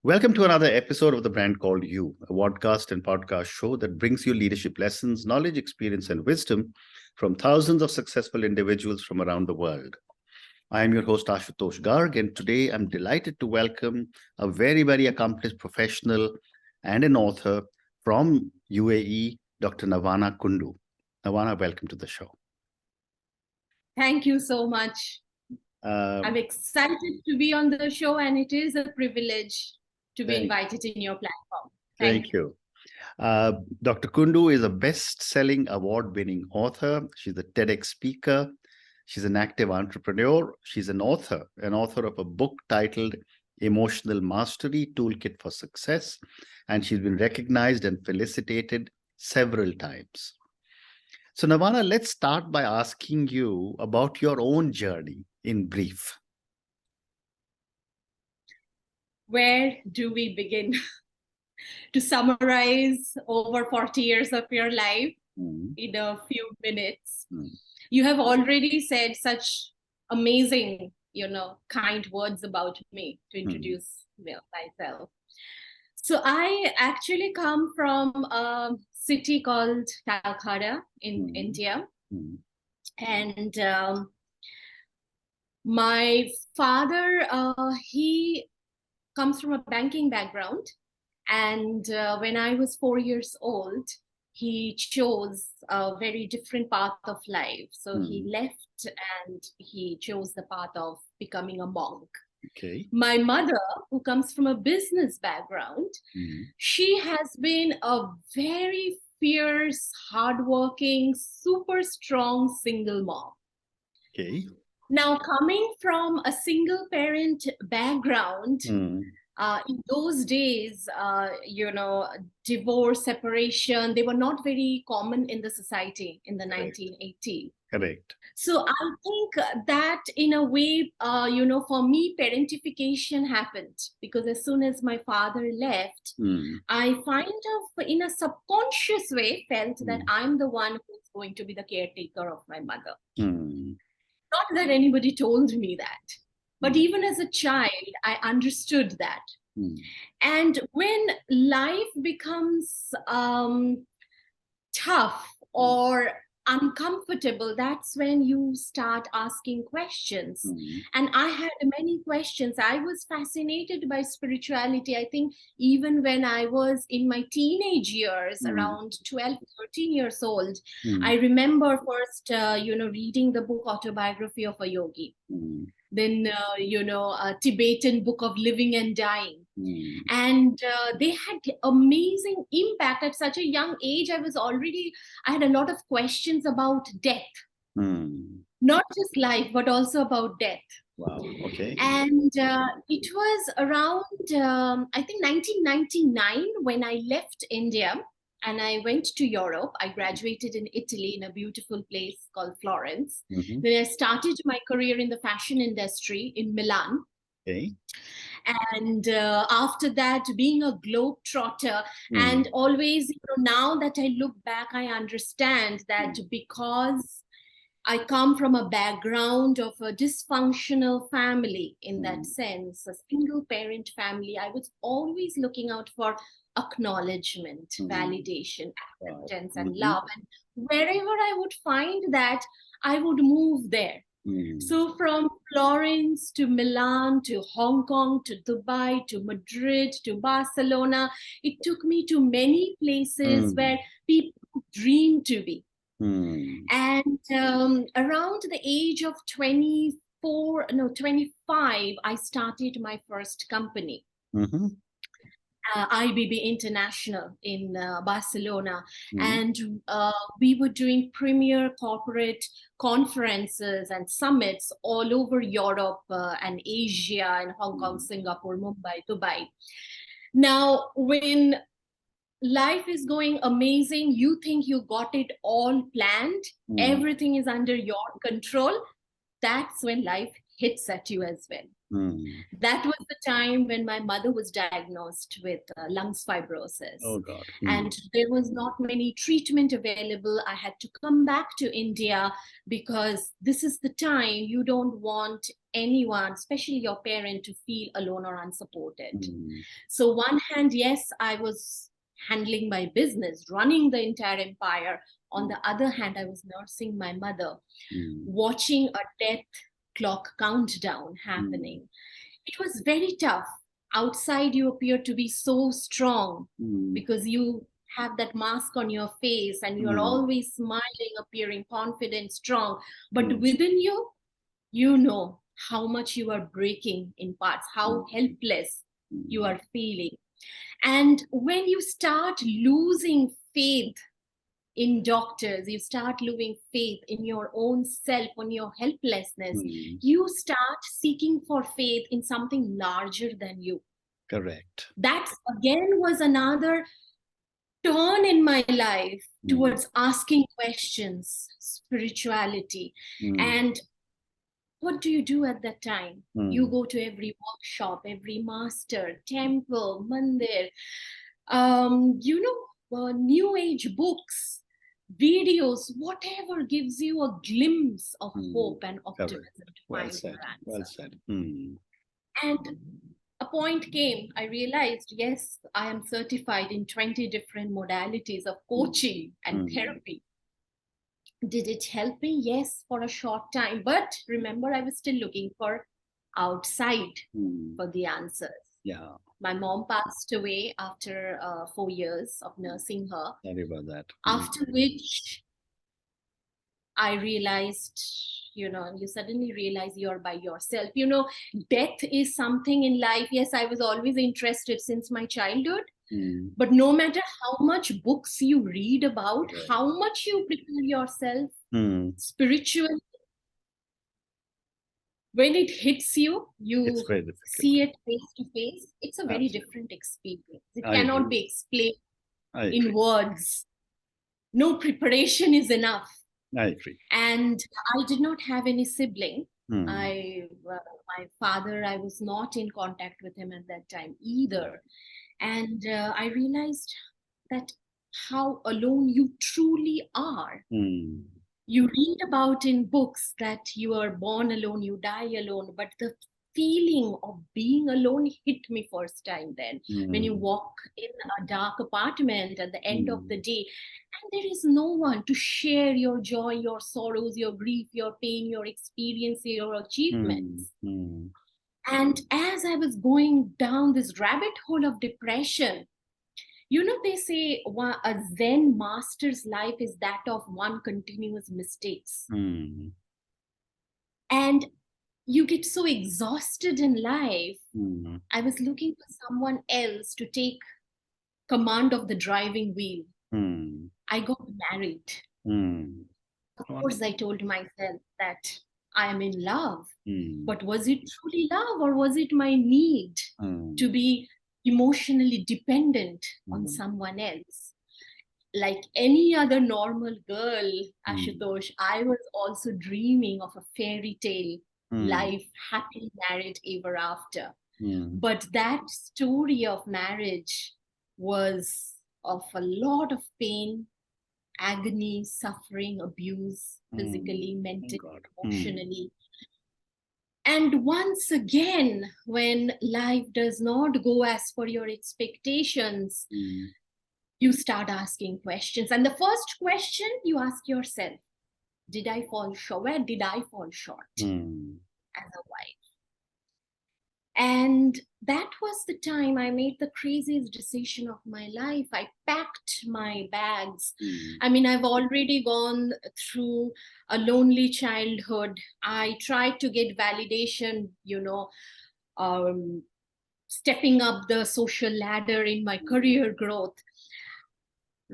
Welcome to another episode of The Brand Called You, a podcast and podcast show that brings you leadership lessons, knowledge, experience, and wisdom from thousands of successful individuals from around the world. I am your host, Ashutosh Garg, and today I'm delighted to welcome a very, very accomplished professional and an author from UAE, Dr. Navana Kundu. Navana, welcome to the show. Thank you so much. I'm excited to be on the show, and it is a privilege to be invited in your platform. Thank you. Dr. Kundu is a best-selling award-winning author. She's a Tedx speaker. She's an active entrepreneur. She's an author of a book titled Emotional Mastery, Toolkit for Success. And she's been recognized and felicitated several times. So Navana, let's start by asking you about your own journey in brief. Where do we begin? To summarize over 40 years of your life in a few minutes. You have already said such amazing, kind words about me to introduce myself. So I actually come from a city called Calcutta in India. And my father, he comes from a banking background. And when I was 4 years old, he chose a very different path of life. So he left and he chose the path of becoming a monk. Okay. My mother, who comes from a business background, she has been a very fierce, hardworking, super strong single mom. Okay. Now, coming from a single parent background, in those days, divorce, separation, they were not very common in the society in the 1980s. Correct. So I think that in a way, for me, parentification happened because as soon as my father left, I in a subconscious way, felt that I'm the one who's going to be the caretaker of my mother. Not that anybody told me that. But even as a child, I understood that. And when life becomes tough or uncomfortable, that's when you start asking questions. And I had many questions. I was fascinated by spirituality. I think even when I was in my teenage years, around 12, 13 years old, I remember first, reading the book Autobiography of a Yogi. Then, a Tibetan book of living and dying. And they had amazing impact at such a young age. I had a lot of questions about death. Not just life, but also about death. Wow, okay. And it was around, I think 1999 when I left India. And I went to Europe. I graduated in Italy in a beautiful place called Florence. Then I started my career in the fashion industry in Milan. Okay. And after that, being a globetrotter, and always, now that I look back, I understand that because I come from a background of a dysfunctional family in that sense, a single parent family, I was always looking out for acknowledgement, validation, acceptance, and love. And wherever I would find that, I would move there. So from Florence to Milan to Hong Kong to Dubai to Madrid to Barcelona, it took me to many places where people dream to be. And around the age of 25, I started my first company. IBB International in Barcelona. And we were doing premier corporate conferences and summits all over Europe and Asia and Hong Kong, Singapore, Mumbai, Dubai. Now, when life is going amazing, you think you got it all planned, everything is under your control, that's when life hits at you as well. That was the time when my mother was diagnosed with lungs fibrosis. Oh God. And there was not many treatment available. I had to come back to India because this is the time you don't want anyone, especially your parent, to feel alone or unsupported. So one hand, yes, I was handling my business, running the entire empire. On the other hand, I was nursing my mother, watching a death clock countdown happening. It was very tough. Outside, you appear to be so strong because you have that mask on your face and you're always smiling, appearing confident, strong. But within you, you know how much you are breaking in parts, how helpless you are feeling. And when you start losing faith in doctors, you start losing faith in your own self, on your helplessness, you start seeking for faith in something larger than you. Correct. That again was another turn in my life towards asking questions, spirituality. And what do you do at that time? You go to every workshop, every master, temple, mandir, new age books, videos, whatever gives you a glimpse of hope and optimism to find your answer. Well said. And a point came, I realized, yes, I am certified in 20 different modalities of coaching and therapy. Did it help me? Yes, for a short time. But remember, I was still looking for outside for the answers. Yeah. My mom passed away after 4 years of nursing her. Sorry about that. After which I realized, you suddenly realize you're by yourself. Death is something in life. Yes, I was always interested since my childhood. But no matter how much books you read about, how much you prepare yourself spiritually, when it hits you, you see it face to face. It's a very different experience. It cannot be explained in words. No preparation is enough. I agree. And I did not have any sibling. My father, I was not in contact with him at that time either. And I realized that how alone you truly are. You read about in books that you are born alone, you die alone, but the feeling of being alone hit me first time then. When you walk in a dark apartment at the end of the day, and there is no one to share your joy, your sorrows, your grief, your pain, your experience, your achievements. And as I was going down this rabbit hole of depression, they say a Zen master's life is that of one continuous mistakes. And you get so exhausted in life. I was looking for someone else to take command of the driving wheel. I got married. Of course, I told myself that I am in love. But was it truly love, or was it my need to be emotionally dependent on someone else? Like any other normal girl, Ashutosh, I was also dreaming of a fairy tale life, happily married ever after. But that story of marriage was of a lot of pain, agony, suffering, abuse, physically, mentally, emotionally. And once again, when life does not go as per your expectations, you start asking questions. And the first question you ask yourself, did I fall short? Where did I fall short as a wife? And that was the time I made the craziest decision of my life. I packed my bags. I mean, I've already gone through a lonely childhood. I tried to get validation, stepping up the social ladder in my career growth.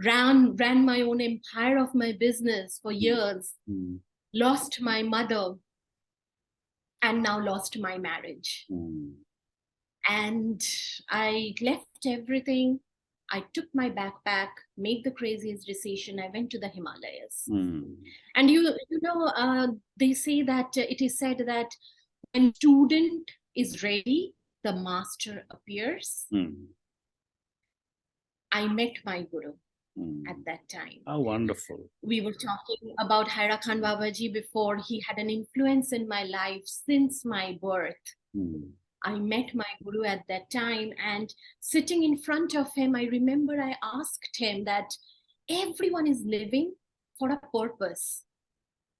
Ran my own empire of my business for years. Lost my mother. And now lost my marriage. And I left everything. I took my backpack, made the craziest decision. I went to the Himalayas. And they say that it is said that when a student is ready, the master appears. I met my guru at that time. Oh, wonderful. We were talking about Haira Khan Babaji before. He had an influence in my life since my birth. I met my guru at that time, and sitting in front of him, I remember I asked him that everyone is living for a purpose.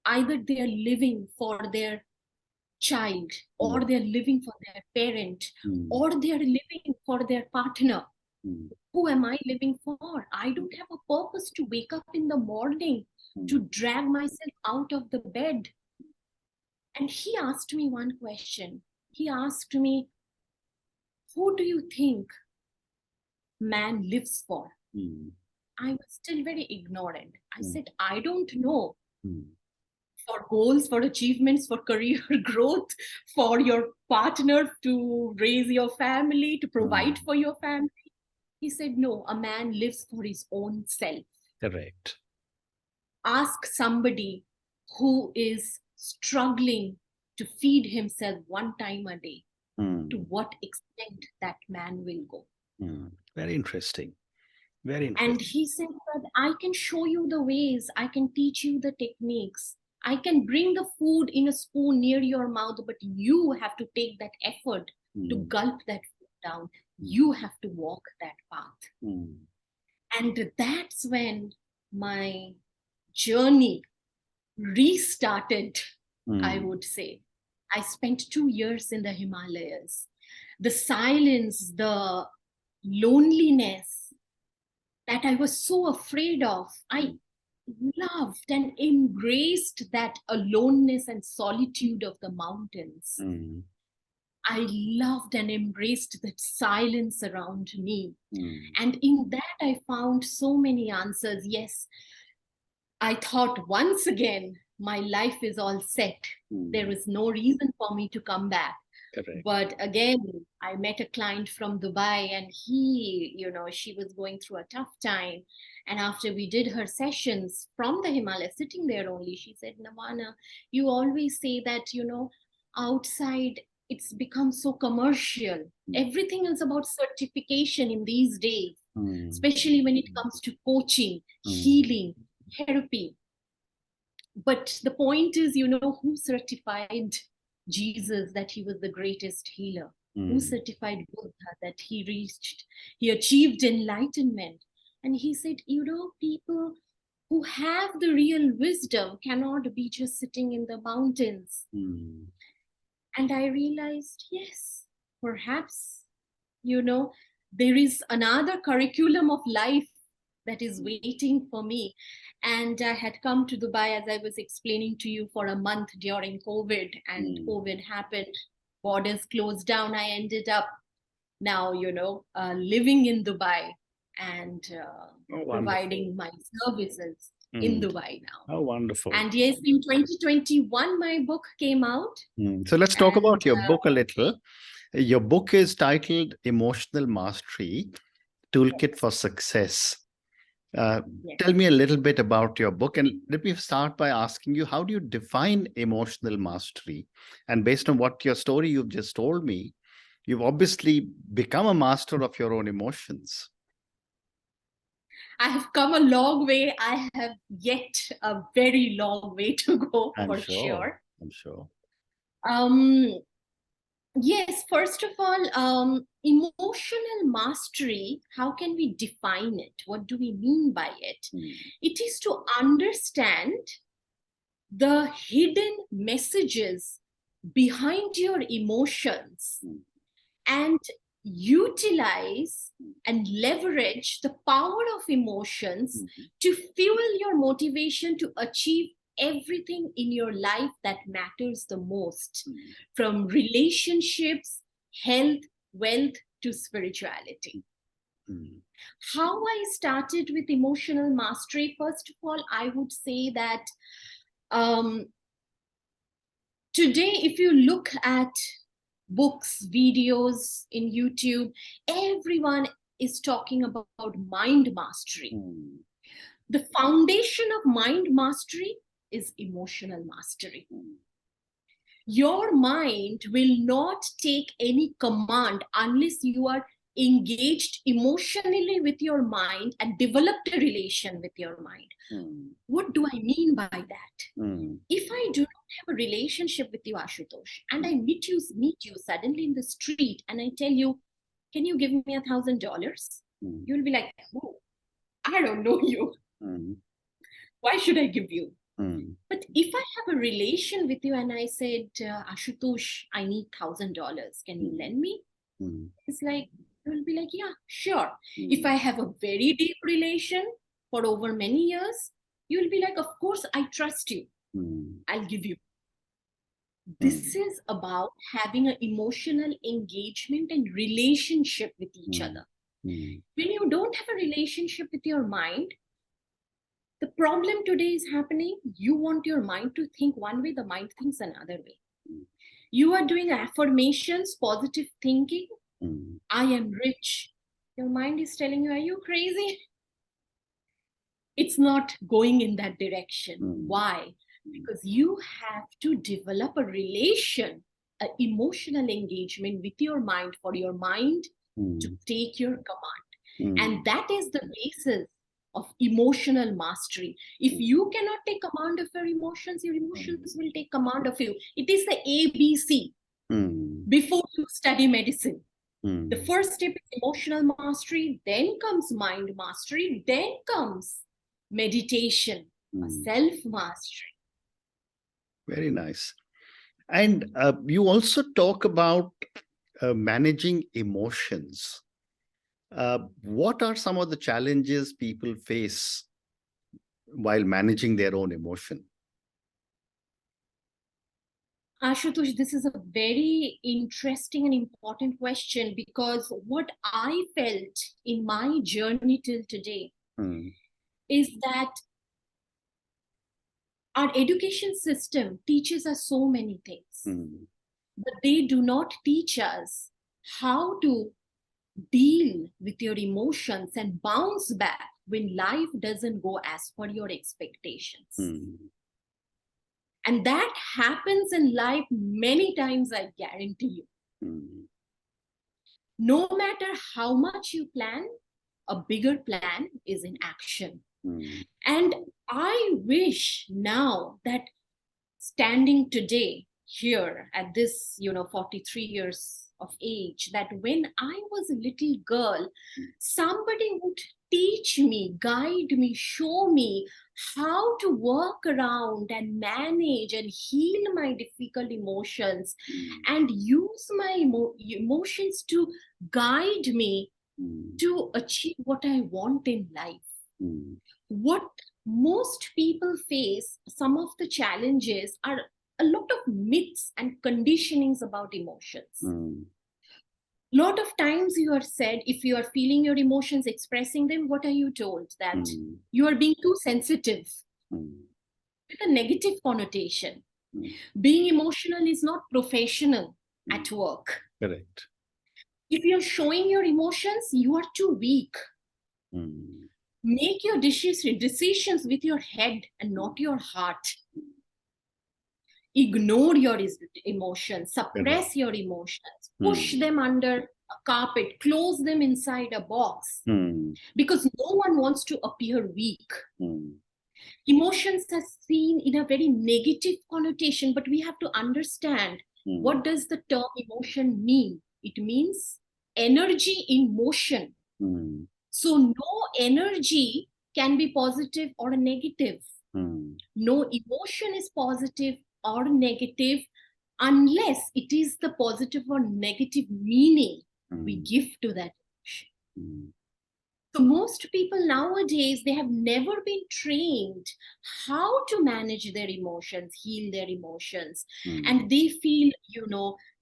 Either they are living for their child, or they're living for their parent, or they're living for their partner. Who am I living for? I don't have a purpose to wake up in the morning, to drag myself out of the bed. And he asked me one question. He asked me, who do you think man lives for? I was still very ignorant. I said, I don't know. For goals, for achievements, for career growth, for your partner to raise your family, to provide for your family. He said, no, a man lives for his own self. Correct. Ask somebody who is struggling to feed himself one time a day, to what extent that man will go. Very interesting. Very interesting. And he said that I can show you the ways, I can teach you the techniques. I can bring the food in a spoon near your mouth, but you have to take that effort to gulp that food down. You have to walk that path. And that's when my journey restarted, I would say. I spent 2 years in the Himalayas. The silence, the loneliness that I was so afraid of, I loved and embraced that aloneness and solitude of the mountains. I loved and embraced that silence around me. And in that, I found so many answers. Yes, I thought once again, my life is all set. There is no reason for me to come back. Correct. But again, I met a client from Dubai, and she was going through a tough time. And after we did her sessions from the Himalayas, sitting there only, she said, Navana, you always say that, outside it's become so commercial. Everything is about certification in these days, especially when it comes to coaching, healing, therapy. But the point is, who certified Jesus that he was the greatest healer? Who certified Buddha that he achieved enlightenment? And he said, people who have the real wisdom cannot be just sitting in the mountains. And I realized, yes, perhaps, there is another curriculum of life that is waiting for me. And I had come to Dubai, as I was explaining to you, for a month during COVID, and COVID happened, borders closed down. I ended up now, living in Dubai and providing my services in Dubai now. Oh, wonderful. And yes, in 2021, my book came out. So let's talk about your book a little. Your book is titled Emotional Mastery, Toolkit for Success. Yes. Tell me a little bit about your book, and let me start by asking you, how do you define emotional mastery? And based on what your story you've just told me, you've obviously become a master of your own emotions. I have come a long way. I have yet a very long way to go, for sure. I'm sure. Yes, first of all, emotional mastery, how can we define it? What do we mean by it? It is to understand the hidden messages behind your emotions and utilize and leverage the power of emotions to fuel your motivation to achieve everything in your life that matters the most, from relationships, health, wealth, to spirituality. How I started with emotional mastery, first of all, I would say that today, if you look at books, videos in YouTube, everyone is talking about mind mastery. The foundation of mind mastery is emotional mastery. Your mind will not take any command unless you are engaged emotionally with your mind and developed a relation with your mind. What do I mean by that? If I do not have a relationship with you, Ashutosh, and I meet you suddenly in the street and I tell you, can you give me $1,000? You'll be like, oh, I don't know you. Why should I give you? But if I have a relation with you and I said, Ashutosh, I need $1,000. Can you lend me? It's like, you'll be like, yeah, sure. If I have a very deep relation for over many years, you'll be like, of course, I trust you. I'll give you. This is about having an emotional engagement and relationship with each other. When you don't have a relationship with your mind, the problem today is happening. You want your mind to think one way, the mind thinks another way. You are doing affirmations, positive thinking. I am rich. Your mind is telling you, are you crazy? It's not going in that direction. Why? Because you have to develop a relation, an emotional engagement with your mind for your mind to take your command. And that is the basis of emotional mastery. If you cannot take command of your emotions will take command of you. It is the ABC before you study medicine. The first step is emotional mastery, then comes mind mastery, then comes meditation, self-mastery. Very nice. And you also talk about managing emotions. What are some of the challenges people face while managing their own emotion? Ashutosh, this is a very interesting and important question, because what I felt in my journey till today is that our education system teaches us so many things, but they do not teach us how to deal with your emotions and bounce back when life doesn't go as per your expectations. And that happens in life many times, I guarantee you. No matter how much you plan, a bigger plan is in action. And I wish now that standing today here at this, 43 years of age, that when I was a little girl, somebody would teach me, guide me, show me how to work around and manage and heal my difficult emotions and use my emotions to guide me to achieve what I want in life. What most people face, some of the challenges are a lot of myths and conditionings about emotions. Lot of times you are said, if you are feeling your emotions, expressing them, what are you told? That you are being too sensitive, with a negative connotation. Being emotional is not professional at work. Correct. If you're showing your emotions, you are too weak. Make your decisions with your head and not your heart. Ignore your emotions, suppress your emotions, push them under a carpet, close them inside a box, because no one wants to appear weak. Emotions are seen in a very negative connotation, but we have to understand what does the term emotion mean. It means energy in motion. So no energy can be positive or negative. No emotion is positive or negative unless it is the positive or negative meaning we give to that emotion. So most people nowadays, they have never been trained how to manage their emotions, heal their emotions. And they feel,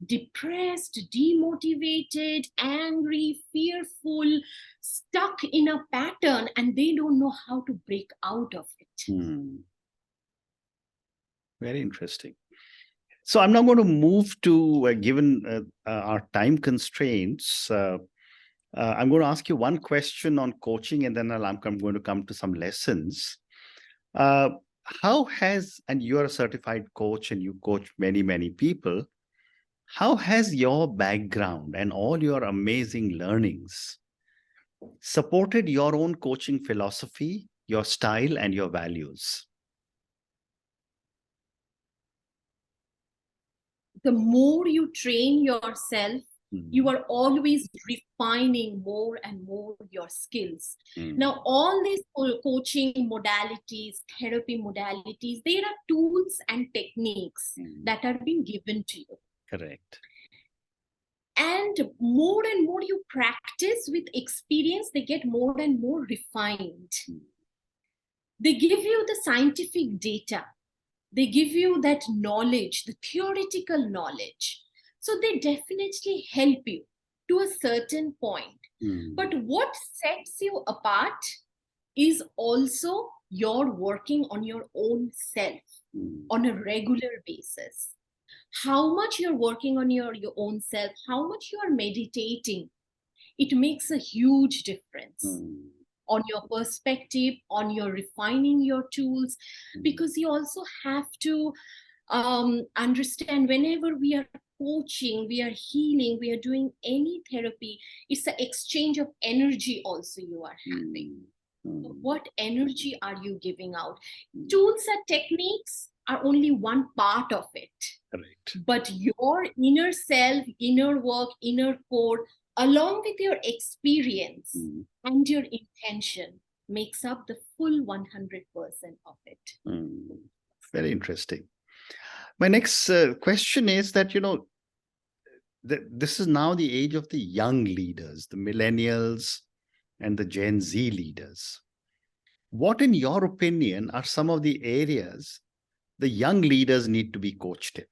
depressed, demotivated, angry, fearful, stuck in a pattern, and they don't know how to break out of it. Very interesting. So I'm now going to move to, given our time constraints, I'm going to ask you one question on coaching, and then I'm going to come to some lessons. how has, and you're a certified coach and you coach many, many people, how has your background and all your amazing learnings supported your own coaching philosophy, your style, and your values? The more you train yourself, you are always refining more and more your skills. Now, all these coaching modalities, therapy modalities, there are tools and techniques that are being given to you. Correct. And more you practice with experience, they get more and more refined. They give you the scientific data. They give you that knowledge, the theoretical knowledge. So they definitely help you to a certain point. But what sets you apart is also your working on your own self on a regular basis. How much you're working on your own self, how much you are meditating, it makes a huge difference on your perspective, on your refining your tools, because you also have to understand whenever we are coaching, we are healing, we are doing any therapy, it's the exchange of energy also you are having. So what energy are you giving out? Tools and techniques are only one part of it. Correct. But your inner self, inner work, inner core, along with your experience and your intention, makes up the full 100% of it. Very interesting. My next question is that, this is now the age of the young leaders, the millennials and the Gen Z leaders. What, in your opinion, are some of the areas the young leaders need to be coached in?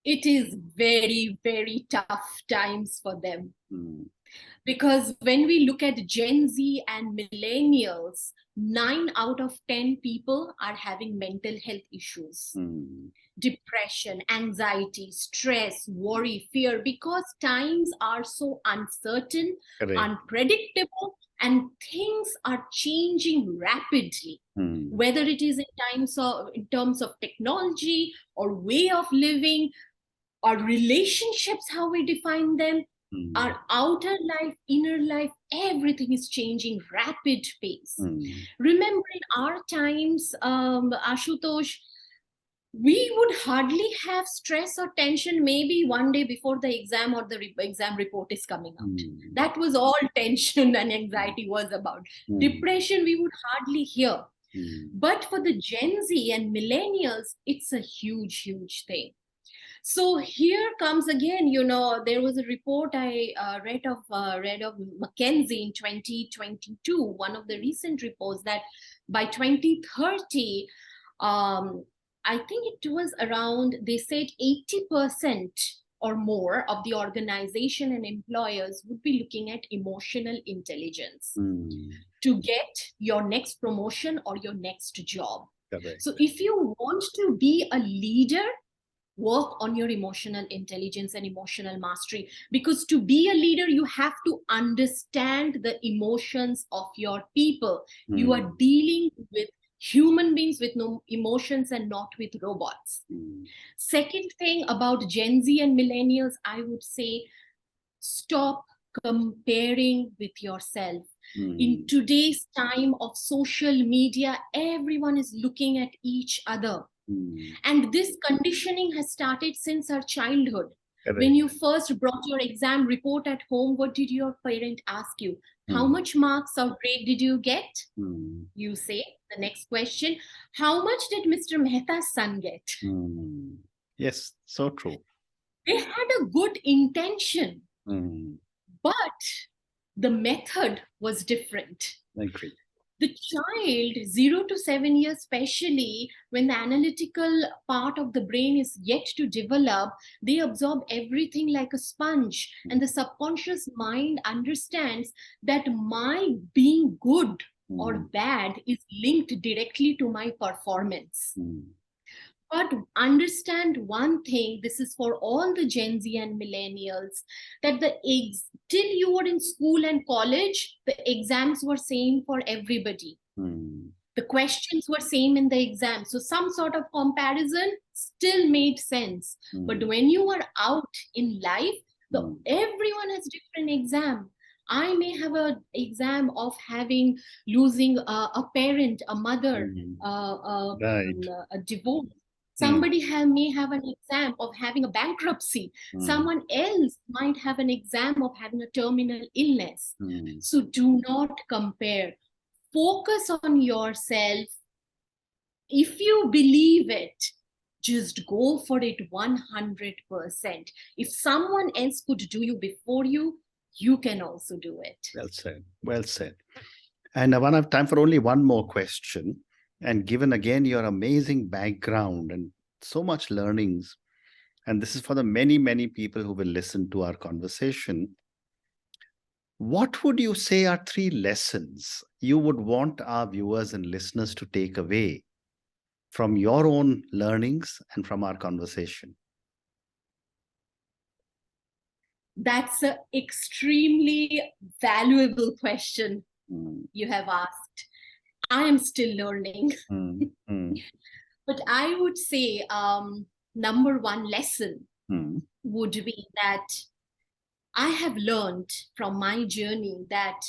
It is very, very tough times for them. Because when we look at Gen Z and millennials, 9 out of 10 people are having mental health issues. Depression, anxiety, stress, worry, fear, because times are so uncertain, unpredictable, and things are changing rapidly. Whether it is in terms of technology or way of living, our relationships, how we define them, our outer life, inner life, everything is changing rapid pace. Remember, in our times, Ashutosh, we would hardly have stress or tension maybe one day before the exam or the exam report is coming out. That was all tension and anxiety was about. Depression, we would hardly hear. But for the Gen Z and millennials, it's a huge, huge thing. So here comes again, there was a report I read of McKinsey in 2022, one of the recent reports, that by 2030, I think it was around, they said 80% or more of the organization and employers would be looking at emotional intelligence to get your next promotion or your next job. So if you want to be a leader, work on your emotional intelligence and emotional mastery, because to be a leader, you have to understand the emotions of your people. You are dealing with human beings with no emotions and not with robots. Second thing about Gen Z and millennials, I would say, stop comparing with yourself. In today's time of social media, everyone is looking at each other. And this conditioning has started since our childhood. When you first brought your exam report at home, what did your parent ask you? How much marks or grade did you get? You say, the next question, how much did Mr. Mehta's son get? Yes, so true. They had a good intention, but the method was different. I agree. The child, 0 to 7 years, especially when the analytical part of the brain is yet to develop, they absorb everything like a sponge. And the subconscious mind understands that my being good or bad is linked directly to my performance. But understand one thing, this is for all the Gen Z and millennials, that till you were in school and college, the exams were same for everybody. The questions were same in the exam. So some sort of comparison still made sense. But when you are out in life, everyone has different exam. I may have an exam of losing a parent, a mother, Right. a divorce. Somebody may have an exam of having a bankruptcy. Someone else might have an exam of having a terminal illness. So do not compare. Focus on yourself. If you believe it, just go for it 100%. If someone else could do you before you, you can also do it. Well said. Well said. And I want to have time for only one more question. And given again your amazing background and so much learnings, and this is for the many, many people who will listen to our conversation, what would you say are 3 lessons you would want our viewers and listeners to take away from your own learnings and from our conversation? That's an extremely valuable question you have asked. I am still learning. But I would say number one lesson would be that I have learned from my journey that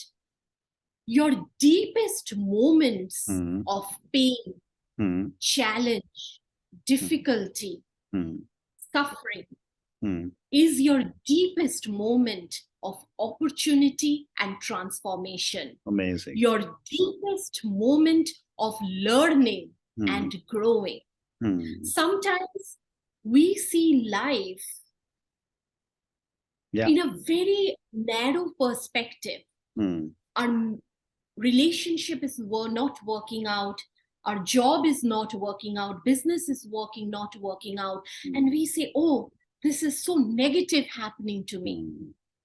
your deepest moments of pain, challenge, difficulty, suffering is your deepest moment of opportunity and transformation. Amazing. Your deepest moment of learning and growing. Sometimes we see life in a very narrow perspective. Our relationship is not working out. Our job is not working out. Business is not working out. And we say, oh, this is so negative happening to me.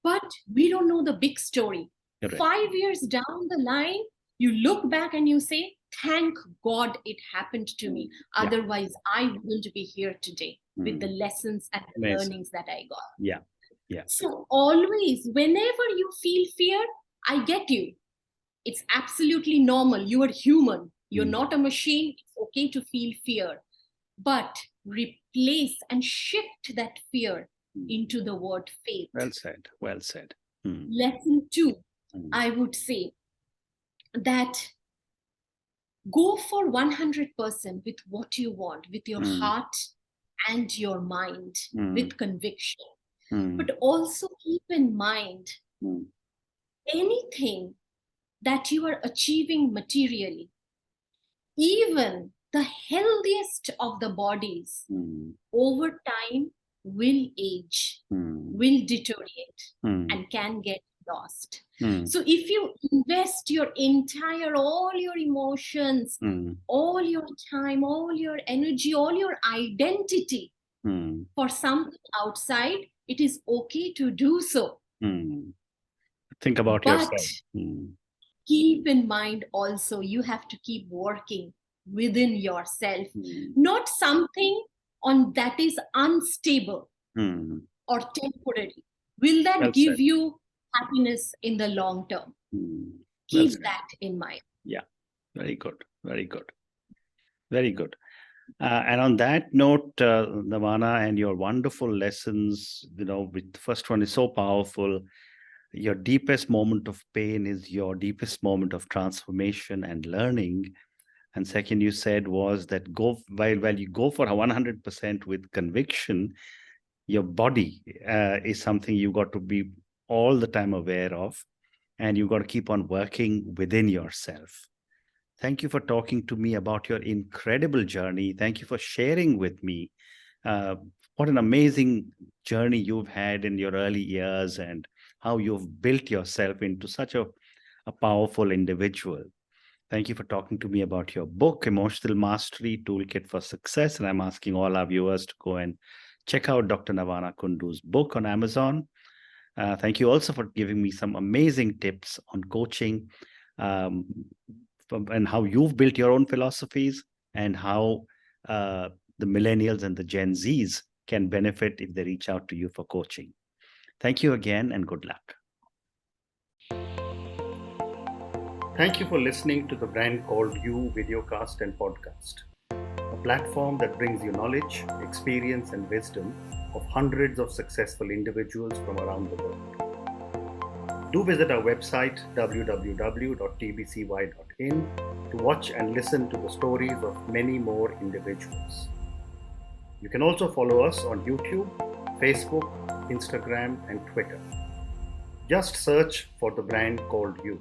But we don't know the big story. Correct. 5 years down the line, you look back and you say, thank God it happened to me. Otherwise, I wouldn't be here today with the lessons and the learnings that I got. So always, whenever you feel fear, I get you. It's absolutely normal. You are human. You're not a machine. It's okay to feel fear. But replace and shift that fear into the word faith. Well said. Well said. Lesson 2, I would say that go for 100% with what you want, with your heart and your mind, with conviction. But also keep in mind anything that you are achieving materially, even the healthiest of the bodies, over time will age, will deteriorate, and can get lost. So if you invest all your emotions, all your time, all your energy, all your identity for something outside, it is okay to do so. Think about yourself. Keep in mind also, you have to keep working within yourself, not something that is unstable or temporary. Will that give you happiness in the long term? Keep that in mind. Yeah, very good. Very good. Very good. And on that note, Navana, and your wonderful lessons, with the first one is so powerful. Your deepest moment of pain is your deepest moment of transformation and learning. And second, you said was that while you go for 100% with conviction, your body is something you got to be all the time aware of, and you got to keep on working within yourself. Thank you for talking to me about your incredible journey. Thank you for sharing with me what an amazing journey you've had in your early years and how you've built yourself into such a powerful individual. Thank you for talking to me about your book, Emotional Mastery, Toolkit for Success. And I'm asking all our viewers to go and check out Dr. Navana Kundu's book on Amazon. Thank you also for giving me some amazing tips on coaching and how you've built your own philosophies and how the millennials and the Gen Zs can benefit if they reach out to you for coaching. Thank you again and good luck. Thank you for listening to the brand called You Videocast and Podcast, a platform that brings you knowledge, experience, and wisdom of hundreds of successful individuals from around the world. Do visit our website www.tbcy.in to watch and listen to the stories of many more individuals. You can also follow us on YouTube, Facebook, Instagram, and Twitter. Just search for the brand called You.